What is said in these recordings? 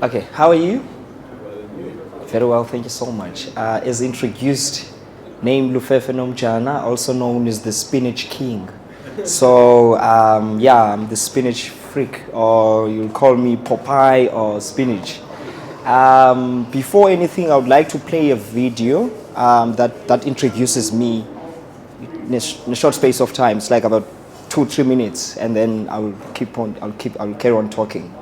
Okay, how are you? Very well, thank you so much. As introduced, name Lufefe Nomjana, also known as the Spinach King. So, yeah, I'm the spinach freak, or you'll call me Popeye or Spinach. Before anything, I would like to play a video that introduces me in a short space of time. It's like about 2-3 minutes, and then I'll carry on talking.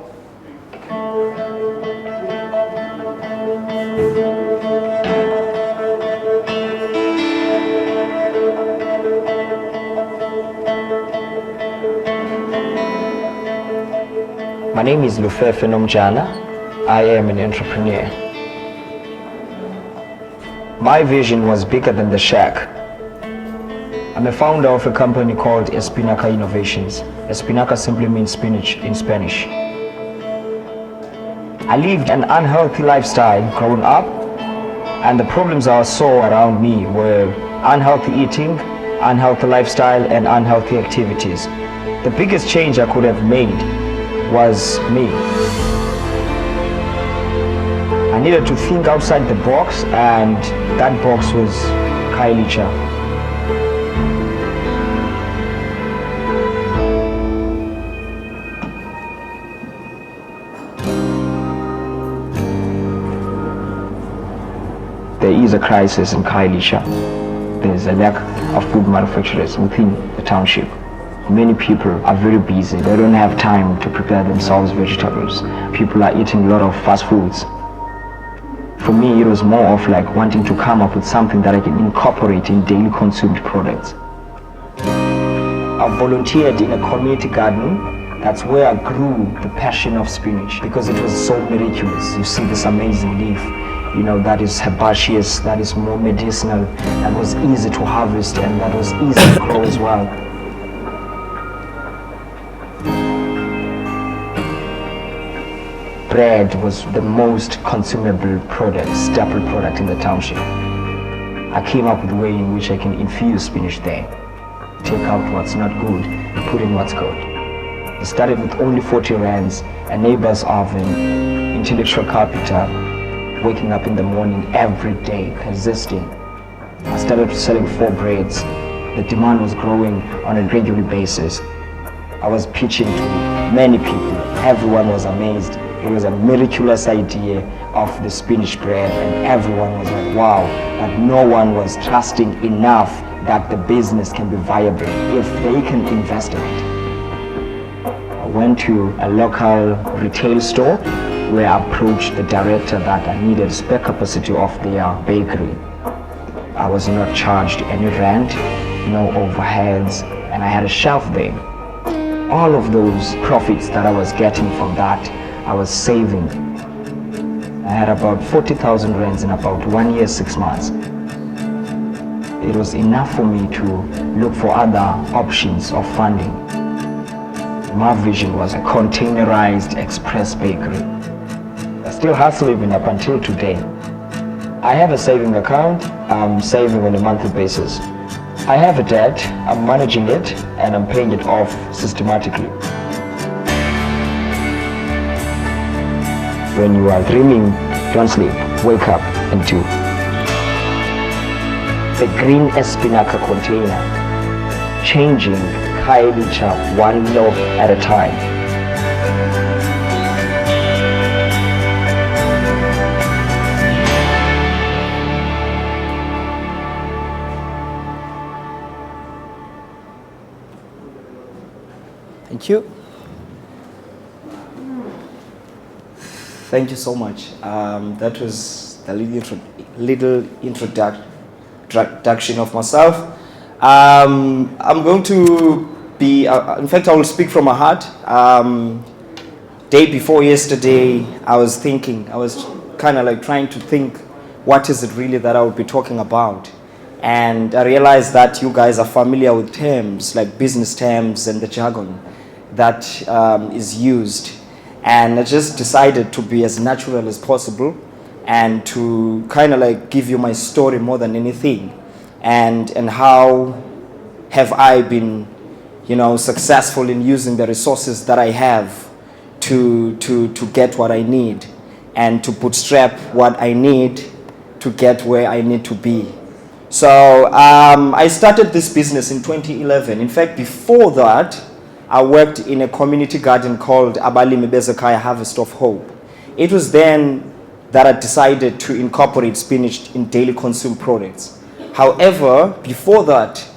My name is Lufefe Nomjana. I am an entrepreneur. My vision was bigger than the shack. I'm a founder of a company called Espanica Innovations. Espinaca simply means spinach in Spanish. I lived an unhealthy lifestyle growing up, and the problems I saw around me were unhealthy eating, unhealthy lifestyle, and unhealthy activities. The biggest change I could have made was me. I needed to think outside the box, and that box was Kailicha. There is a crisis in Kailicha. There's a lack of food manufacturers within the township. Many people are very busy. They don't have time to prepare themselves vegetables. People are eating a lot of fast foods. For me, it was more of like wanting to come up with something that I can incorporate in daily consumed products. I volunteered in a community garden. That's where I grew the passion of spinach, because it was so miraculous. You see this amazing leaf, that is herbaceous, that is more medicinal, that was easy to harvest, and that was easy to grow as well. Bread was the most consumable product, staple product in the township. I came up with a way in which I can infuse spinach there. Take out what's not good and put in what's good. It started with only 40 rands, a neighbor's oven, intellectual capital, waking up in the morning every day, persisting. I started selling 4 breads. The demand was growing on a regular basis. I was pitching to many people. Everyone was amazed. It was a miraculous idea of the spinach bread, and everyone was like, wow, but no one was trusting enough that the business can be viable if they can invest in it. I went to a local retail store where I approached the director that I needed spare capacity of their bakery. I was not charged any rent, no overheads, and I had a shelf there. All of those profits that I was getting from that, I was saving. I had about 40,000 rands in about 1 year, 6 months. It was enough for me to look for other options of funding. My vision was a containerized express bakery. I still hustle even up until today. I have a saving account. I'm saving on a monthly basis. I have a debt, I'm managing it, and I'm paying it off systematically. When you are dreaming, don't sleep, wake up and do. The green Espinaca container, changing Kailicha one loaf at a time. Thank you. Thank you so much. That was a little introduction of myself. I'm going to be, in fact, I will speak from my heart. Day before yesterday, I was kind of like trying to think, what is it really that I would be talking about? And I realized that you guys are familiar with terms, like business terms and the jargon that is used. And I just decided to be as natural as possible and to kind of like give you my story more than anything. And how have I been, successful in using the resources that I have to get what I need. and to bootstrap what I need to get where I need to be. So I started this business in 2011. In fact, before that, I worked in a community garden called Abalimi Bezekaya Harvest of Hope. It was then that I decided to incorporate spinach in daily consumed products. However, before that,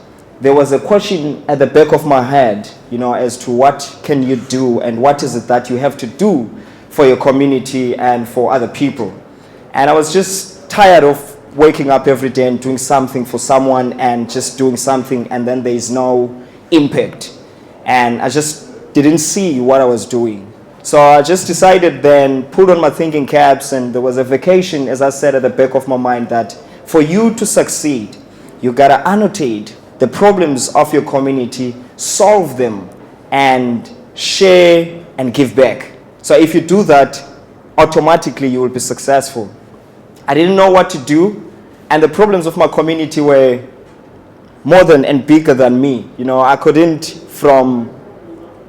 there was a question at the back of my head, as to what can you do and what is it that you have to do for your community and for other people. And I was just tired of waking up every day and doing something for someone and just doing something and then there is no impact. And I just didn't see what I was doing. So I just decided then, put on my thinking caps, and there was a vacation, as I said, at the back of my mind, that for you to succeed, you gotta annotate the problems of your community, solve them, and share and give back. So if you do that, automatically you will be successful. I didn't know what to do, and the problems of my community were more than and bigger than me. I couldn't from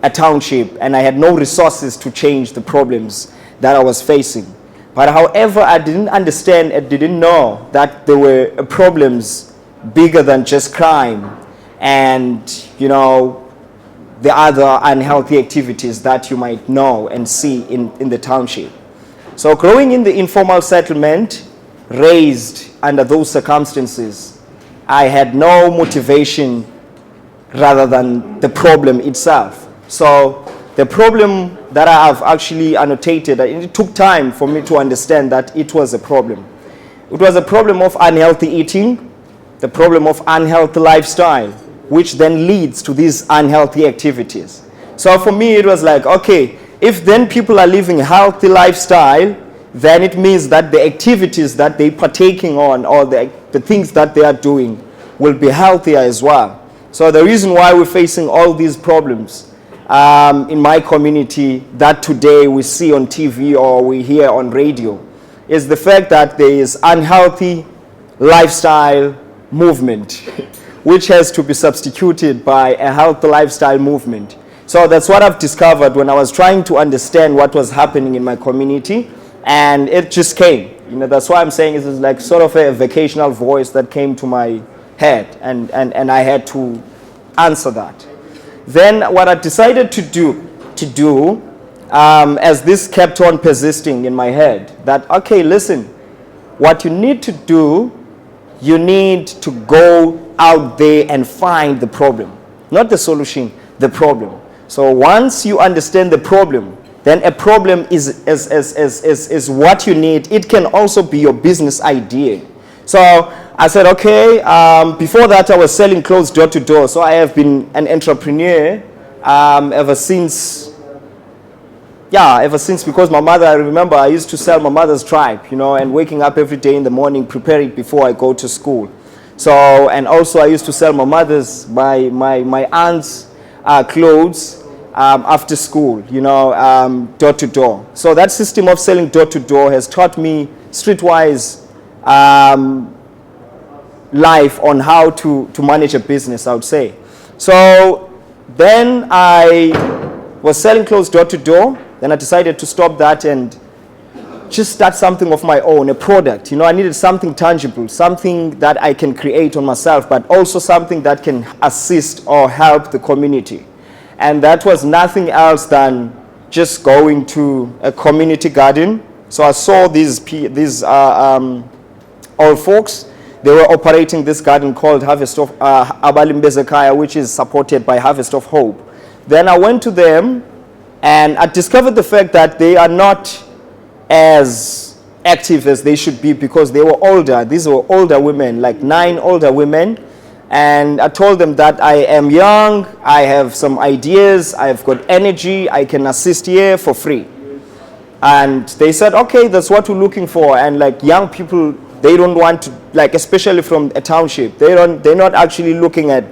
a township, and I had no resources to change the problems that I was facing. But however, I didn't understand and didn't know that there were problems bigger than just crime and, the other unhealthy activities that you might know and see in the township. So growing in the informal settlement, raised under those circumstances, I had no motivation rather than the problem itself. So the problem that I have actually annotated, it took time for me to understand that it was a problem. It was a problem of unhealthy eating, the problem of unhealthy lifestyle, which then leads to these unhealthy activities. So for me, it was like, okay, if then people are living a healthy lifestyle, then it means that the activities that they're partaking on or the things that they are doing will be healthier as well. So the reason why we're facing all these problems in my community that today we see on TV or we hear on radio is the fact that there is unhealthy lifestyle movement which has to be substituted by a healthy lifestyle movement. So that's what I've discovered when I was trying to understand what was happening in my community, and it just came. That's why I'm saying it is like sort of a vocational voice that came to my head, and I had to answer that. Then what I decided to do, as this kept on persisting in my head, that, okay, listen, what you need to do, you need to go out there and find the problem, not the solution, the problem. So once you understand the problem, then a problem is what you need. It can also be your business idea. So I said, okay, before that I was selling clothes door to door. So I have been an entrepreneur ever since, because my mother, I remember I used to sell my mother's tribe, and waking up every day in the morning, prepare it before I go to school. So, and also I used to sell my mother's, my aunt's clothes after school, door to door. So that system of selling door to door has taught me streetwise life on how to manage a business, I would say. So then I was selling clothes door to door. Then I decided to stop that and just start something of my own, a product. I needed something tangible, something that I can create on myself, but also something that can assist or help the community. And that was nothing else than just going to a community garden. So I saw these old folks. They were operating this garden called Harvest of Abalimi Bezekaya, which is supported by Harvest of Hope. Then I went to them and I discovered the fact that they are not as active as they should be because they were older. These were older women, like 9 older women. And I told them that I am young, I have some ideas, I've got energy, I can assist here for free. And they said, okay, that's what we're looking for. And like young people, they don't want to, like especially from a township, they're not actually looking at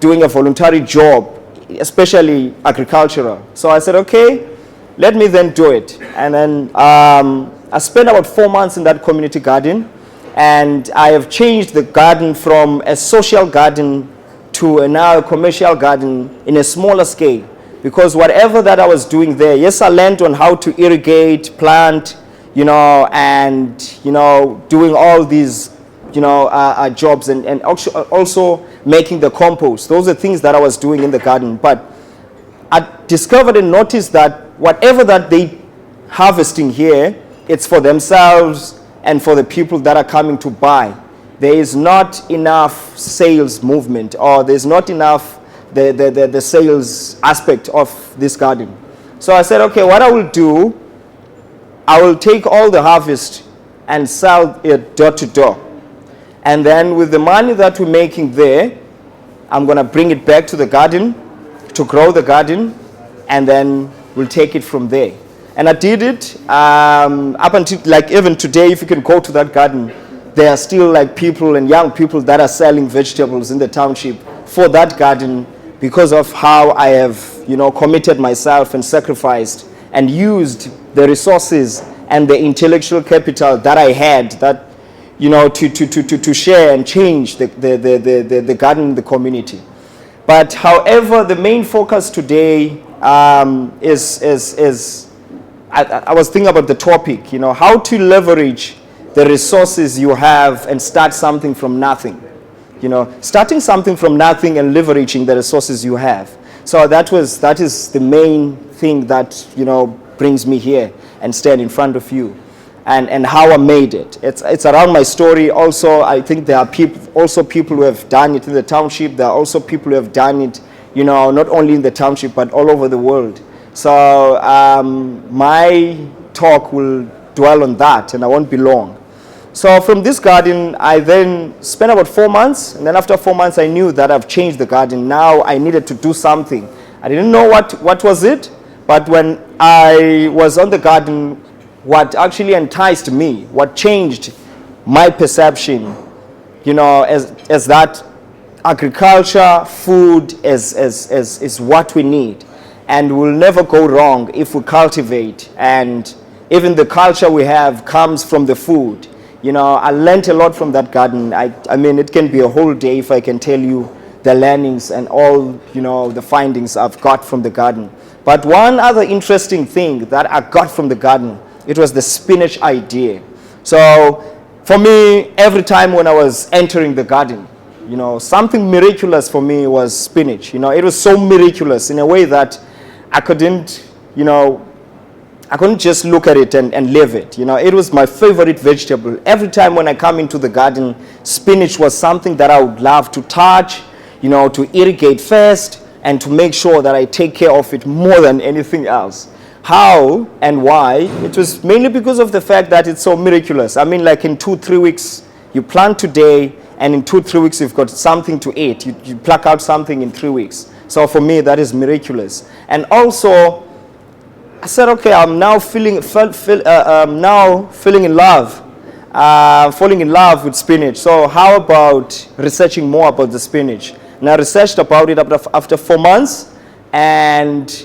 doing a voluntary job, especially agricultural. So I said, okay, let me then do it. And then I spent about 4 months in that community garden. And I have changed the garden from a social garden to now a commercial garden in a smaller scale. because whatever that I was doing there, yes, I learned on how to irrigate, plant, and, doing all these, jobs and also making the compost. Those are things that I was doing in the garden. But I discovered and noticed that whatever that they harvesting here, it's for themselves and for the people that are coming to buy. There is not enough sales movement, or there's not enough the sales aspect of this garden. So I said, okay, what I will do, I will take all the harvest and sell it door to door. And then with the money that we're making there, I'm going to bring it back to the garden to grow the garden, and then we'll take it from there. And I did it up until, like, even today, if you can go to that garden, there are still like people and young people that are selling vegetables in the township for that garden, because of how I have, committed myself and sacrificed and used the resources and the intellectual capital that I had, that, to share and change the garden in the community. But however, the main focus today is I was thinking about the topic, how to leverage the resources you have and start something from nothing. Starting something from nothing and leveraging the resources you have. So that is the main thing that, brings me here and stand in front of you, and how I made it. It's around my story. Also, I think there are people who have done it in the township. There are also people who have done it, not only in the township, but all over the world. So my talk will dwell on that, and I won't be long. So from this garden, I then spent about 4 months, and then after 4 months, I knew that I've changed the garden. Now I needed to do something. I didn't know what was it, but when I was on the garden, what actually enticed me, what changed my perception, as that agriculture, food is what we need, and we'll never go wrong if we cultivate, and even the culture we have comes from the food. I learned a lot from that garden. I mean, it can be a whole day if I can tell you the learnings and all, the findings I've got from the garden. But one other interesting thing that I got from the garden, it was the spinach idea. So for me, every time when I was entering the garden, something miraculous for me was spinach. It was so miraculous in a way that I couldn't just look at it and live it. It was my favorite vegetable. Every time when I come into the garden, spinach was something that I would love to touch, to irrigate first, and to make sure that I take care of it more than anything else. How and why? It was mainly because of the fact that it's so miraculous. I mean, like in 2-3 weeks, you plant today, and in 2-3 weeks, you've got something to eat. You pluck out something in 3 weeks. So for me, that is miraculous. And also, I said, okay, I'm now falling in love with spinach. So how about researching more about the spinach? And I researched about it after 4 months, and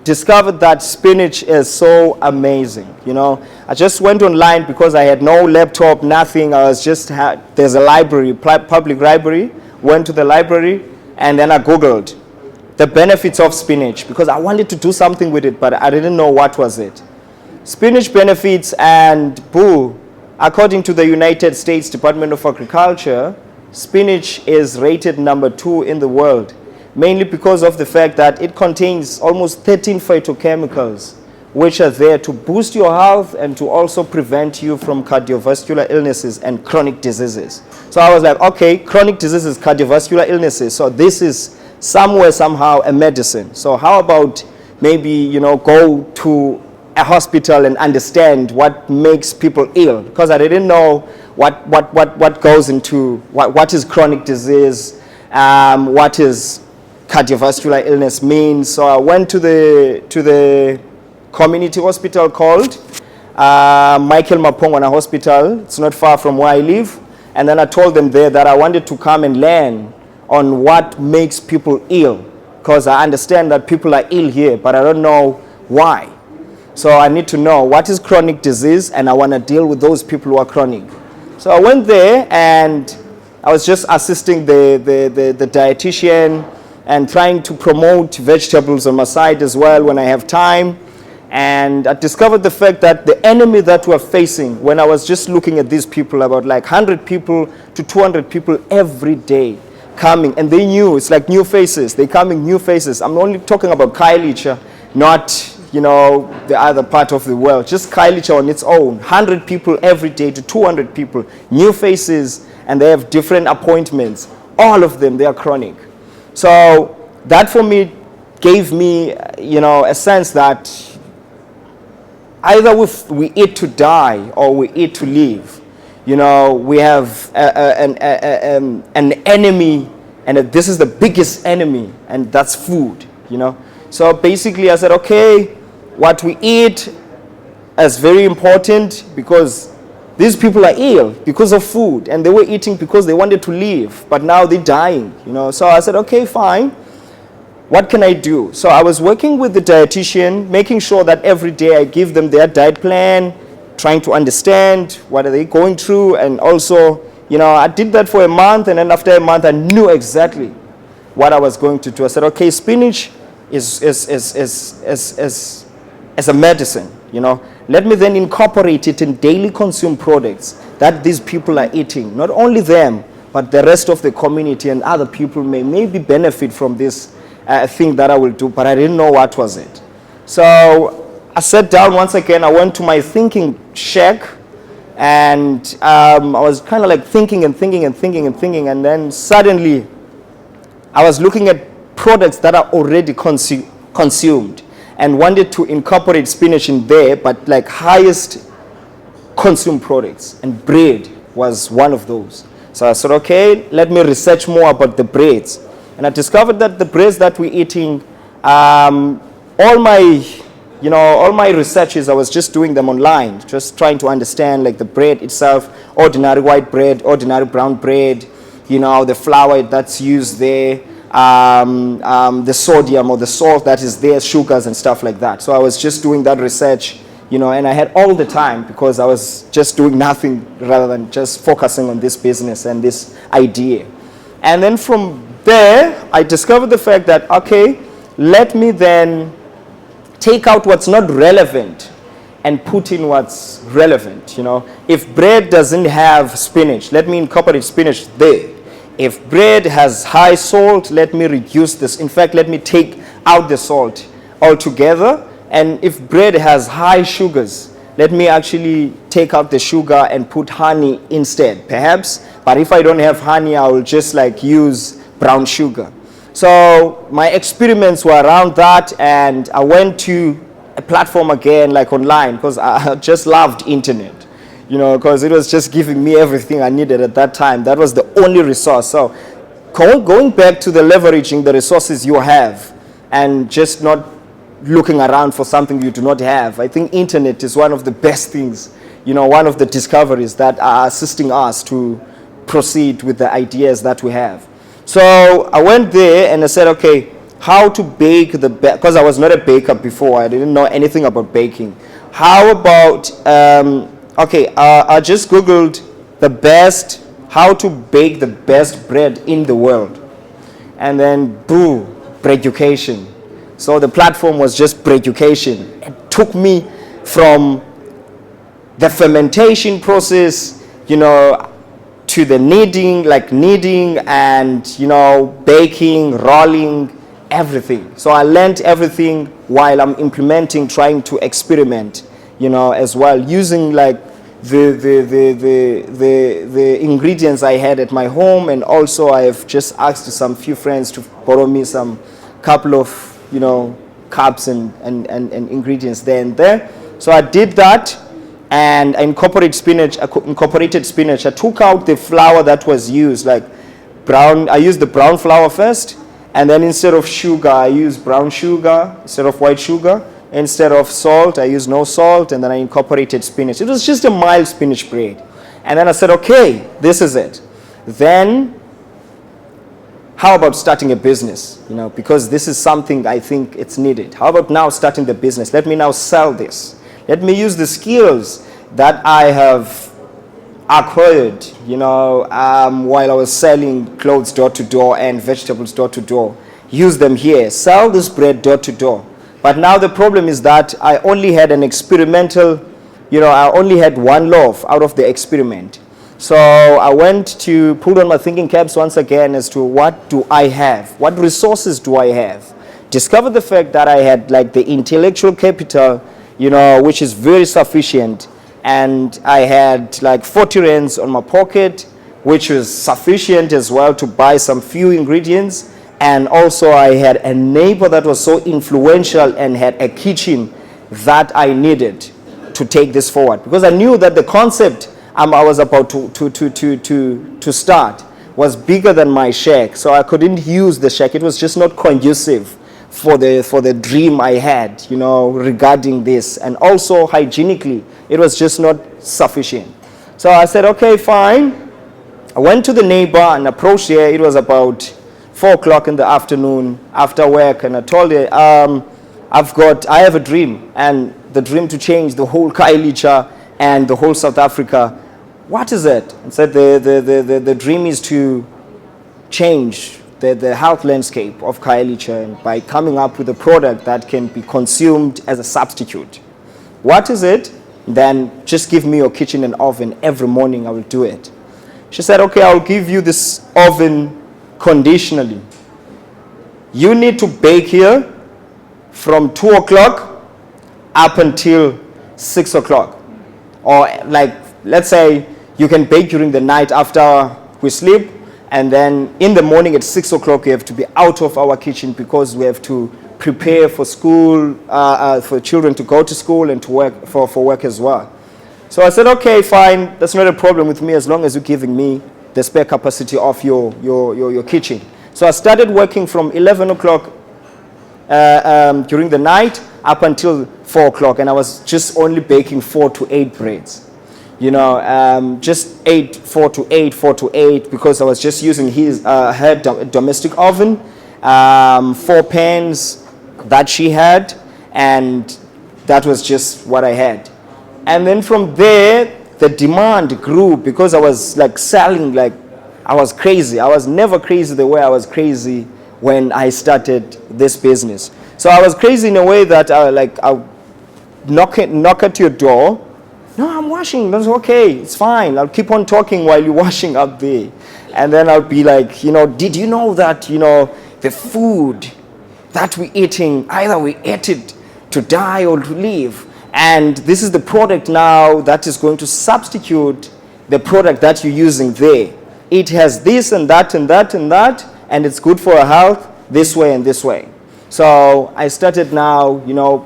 discovered that spinach is so amazing. I just went online because I had no laptop, nothing. I was there's a library, public library. Went to the library, and then I Googled the benefits of spinach, because I wanted to do something with it, but I didn't know what was it. Spinach benefits, and according to the United States Department of Agriculture, spinach is rated number 2 in the world, mainly because of the fact that it contains almost 13 phytochemicals, which are there to boost your health and to also prevent you from cardiovascular illnesses and chronic diseases. So I was like, okay, chronic diseases, cardiovascular illnesses, so this is somehow a medicine. So how about maybe, go to a hospital and understand what makes people ill, because I didn't know what goes into, what is chronic disease, what is cardiovascular illness means. So I went to the community hospital called Michael Mapongwana Hospital. It's not far from where I live. And then I told them there that I wanted to come and learn on what makes people ill, because I understand that people are ill here, but I don't know why. So I need to know what is chronic disease, and I want to deal with those people who are chronic. So I went there, and I was just assisting the dietitian and trying to promote vegetables on my side as well when I have time. And I discovered the fact that the enemy that we're facing, when I was just looking at these people, about like 100 people to 200 people every day coming, and they knew, it's like new faces, they coming new faces. I'm only talking about Kailicha, not, you know, the other part of the world, just Kailicha on its own. 100 people every day to 200 people, new faces, and they have different appointments. All of them, they are chronic. So that for me gave me, you know, a sense that either we eat to die or we eat to live. You know, we have an enemy, and this is the biggest enemy, and that's food, you know. So basically I said, okay, what we eat is very important, because these people are ill because of food, and they were eating because they wanted to live, but now they're dying, you know. So I said, okay, fine. What can I do? So I was working with the dietitian, making sure that every day I give them their diet plan, trying to understand what are they going through, and also, you know, I did that for a month, and then after a month I knew exactly what I was going to do. I said, okay, spinach is a medicine, you know. Let me then incorporate it in daily consume products that these people are eating. Not only them, but the rest of the community and other people may maybe benefit from this thing that I will do, but I didn't know what was it. So I sat down once again, I went to my thinking shack, and I was kind of like thinking, and then suddenly I was looking at products that are already consumed, and wanted to incorporate spinach in there, but like highest consumed products, and bread was one of those. So I said, okay, let me research more about the breads. And I discovered that the breads that we're eating, all my researches, I was just doing them online, just trying to understand like the bread itself, ordinary white bread, ordinary brown bread, you know, the flour that's used there, the sodium or the salt that is there, sugars and stuff like that. So I was just doing that research, you know, and I had all the time because I was just doing nothing rather than just focusing on this business and this idea. And then from there, I discovered the fact that, okay, let me then take out what's not relevant and put in what's relevant, you know. If bread doesn't have spinach, let me incorporate spinach there. If bread has high salt, let me reduce this. In fact, let me take out the salt altogether. And if bread has high sugars, let me actually take out the sugar and put honey instead, perhaps. But if I don't have honey, I will just like use brown sugar. So my experiments were around that, and I went to a platform again, like online, because I just loved internet, you know, because it was just giving me everything I needed at that time. That was the only resource. So going back to the leveraging the resources you have and just not looking around for something you do not have. I think internet is one of the best things, you know, one of the discoveries that are assisting us to proceed with the ideas that we have. So I went there and I said, okay, how to bake the because I was not a baker before. I didn't know anything about baking. How about, I just Googled how to bake the best bread in the world. And then, boom, breaducation. So the platform was just breaducation. It took me from the fermentation process, you know, to the kneading and, you know, baking, rolling, everything. So I learned everything while I'm implementing, trying to experiment, you know, as well, using like the ingredients I had at my home, and also I have just asked some few friends to borrow me some couple of, you know, cups and ingredients there and there. So I did that. And I incorporated spinach. I took out the flour that was used, like brown. I used the brown flour first, and then instead of sugar, I used brown sugar instead of white sugar. Instead of salt, I used no salt, and then I incorporated spinach. It was just a mild spinach bread. And then I said, okay, this is it. Then, how about starting a business? You know, because this is something I think it's needed. How about now starting the business? Let me now sell this. Let me use the skills that I have acquired, you know, while I was selling clothes door to door and vegetables door to door. use them here, sell this bread door to door. But now the problem is that I only had an experimental, I only had one loaf out of the experiment. So I went to put on my thinking caps once again as to what do I have? What resources do I have? Discovered the fact that I had like the intellectual capital, which is very sufficient. And I had like 40 rands on my pocket, which was sufficient as well to buy some few ingredients. And also I had a neighbor that was so influential and had a kitchen that I needed to take this forward. Because I knew that the concept I was about to start was bigger than my shack. So I couldn't use the shack. It was just not conducive for the dream I had, regarding this. And also hygienically, it was just not sufficient. So I said, okay, fine. I went to the neighbor and approached her. It was about 4 o'clock in the afternoon after work, and I told her, I have a dream, and the dream to change the whole Khayelitsha and the whole South Africa. What is it? And said the dream is to change the health landscape of Khayelitsha by coming up with a product that can be consumed as a substitute. What is it? Then just give me your kitchen and oven every morning, I will do it. She said, okay, I'll give you this oven conditionally. You need to bake here from 2 o'clock up until 6 o'clock. Or like, let's say you can bake during the night after we sleep, and then in the morning at 6 o'clock you have to be out of our kitchen because we have to prepare for school, for children to go to school and to work for work as well. So I said, okay, fine, that's not a problem with me as long as you're giving me the spare capacity of your kitchen. So I started working from 11 o'clock during the night up until 4 o'clock, and I was just only baking 4 to 8 breads. Just 4 to 8, because I was just using her domestic oven, 4 pans that she had, and that was just what I had. And then from there, the demand grew because I was like selling like I was crazy. I was never crazy the way I was crazy when I started this business. So I was crazy in a way that I'll knock at your door. No, I'm washing. That's okay. It's fine. I'll keep on talking while you're washing up there. And then I'll be like, did you know that, the food that we're eating, either we ate it to die or to live. And this is the product now that is going to substitute the product that you're using there. It has this and that and that and that, and it's good for our health this way and this way. So I started now,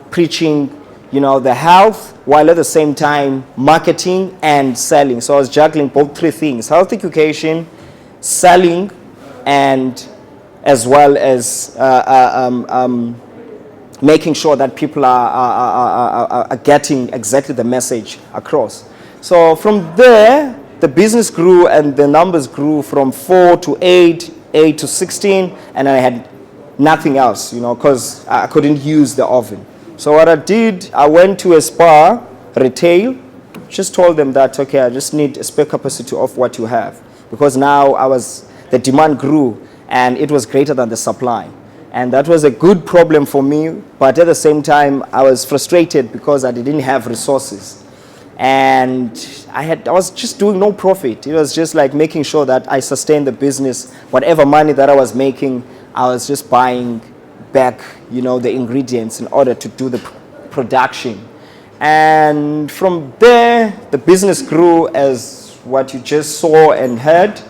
preaching, the health, while at the same time marketing and selling. So I was juggling both 3 things: health education, selling, and as well as making sure that people are getting exactly the message across. So from there, the business grew and the numbers grew from 4 to 8, 8 to 16, and I had nothing else, because I couldn't use the oven. So what I did, I went to a spa, retail, just told them that, okay, I just need a spare capacity of what you have. Because now the demand grew and it was greater than the supply. And that was a good problem for me, but at the same time, I was frustrated because I didn't have resources. And I was just doing no profit. It was just like making sure that I sustained the business. Whatever money that I was making, I was just buying back, the ingredients in order to do the production. And from there, the business grew as what you just saw and heard.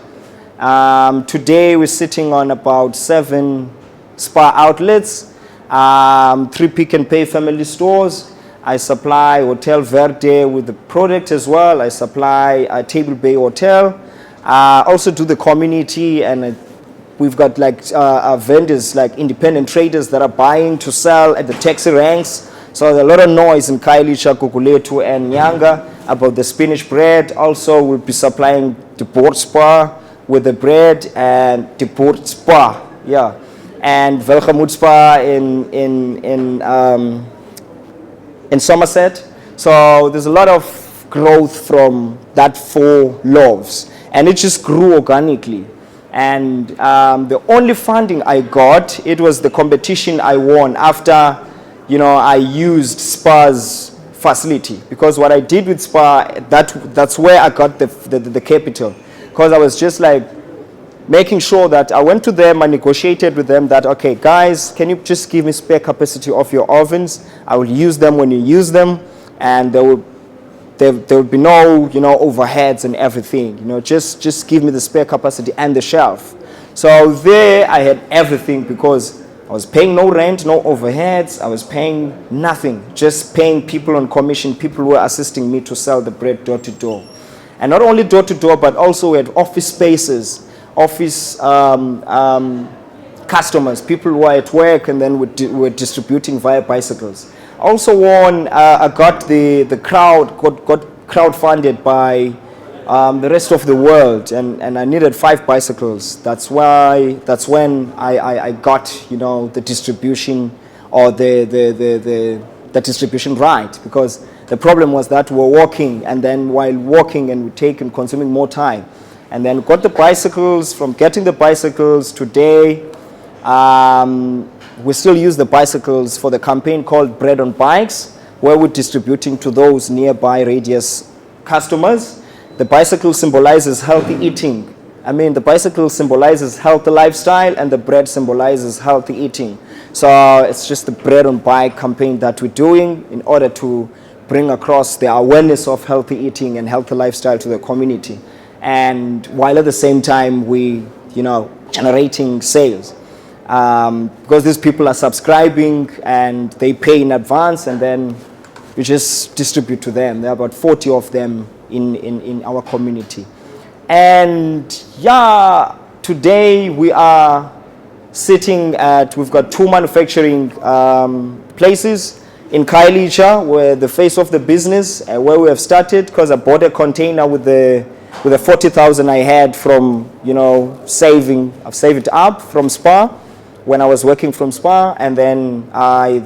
Today, we're sitting on about 7 spa outlets, 3 Pick and Pay family stores. I supply Hotel Verde with the product as well. I supply Table Bay Hotel. Also do the community, and we've got like vendors, like independent traders that are buying to sell at the taxi ranks. So there's a lot of noise in Khayelitsha, Gugulethu and Nyanga about the spinach bread. Also, we'll be supplying the board spa with the bread, and the board spa, and Welgemoed Spa in Somerset. So there's a lot of growth from that 4 loaves, and it just grew organically. And the only funding I got, it was the competition I won after, you know, I used SPA's facility. Because what I did with SPA, that's where I got the capital. Because I was just like making sure that I went to them, I negotiated with them that, okay, guys, can you just give me spare capacity of your ovens? I will use them when you use them, and there will be no, you know, overheads and everything. You know, just give me the spare capacity and the shelf. So there I had everything because I was paying no rent, no overheads. I was paying nothing, just paying people on commission. People were assisting me to sell the bread door to door. And not only door to door, but also we had office spaces, office customers, people who were at work and then were distributing via bicycles. Also won, I got the crowd, got crowdfunded by the rest of the world, and I needed 5 bicycles. That's when I got, you know, the distribution or the distribution right, because the problem was that we were walking, and then while walking and consuming more time, and then got the bicycles. From getting the bicycles today, we still use the bicycles for the campaign called Bread on Bikes, where we're distributing to those nearby radius customers. The bicycle symbolizes healthy eating. I mean, the bicycle symbolizes healthy lifestyle, and the bread symbolizes healthy eating. So it's just the Bread on Bike campaign that we're doing in order to bring across the awareness of healthy eating and healthy lifestyle to the community. And while at the same time we, you know, generating sales. Because these people are subscribing and they pay in advance, and then we just distribute to them. There are about 40 of them in our community. And yeah, today we are sitting at, we've got 2 manufacturing places in Khayelitsha, where the face of the business, where we have started, because I bought a container with the 40,000 I had from, you know, I've saved it up from SPA when I was working from SPA, and then I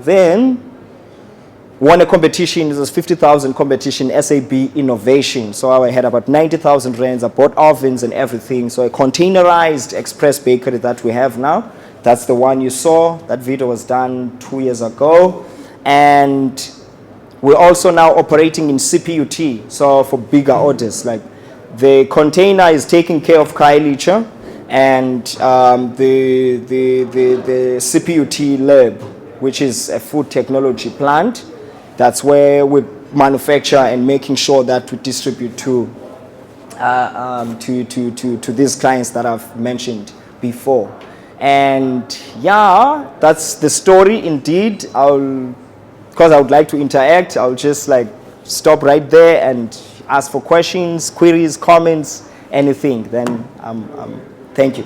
won a competition. It was 50,000 competition, SAB Innovating. So I had about 90,000 rands. I bought ovens and everything. So a containerized express bakery that we have now. That's the one you saw. That video was done 2 years ago. And we're also now operating in CPUT. So for bigger orders, like the container is taking care of Khayelitsha, and the CPUT lab, which is a food technology plant, that's where we manufacture and making sure that we distribute to these clients that I've mentioned before. And yeah, that's the story indeed. Because I would like to interact, I'll just like stop right there and ask for questions, queries, comments, anything. Then thank you.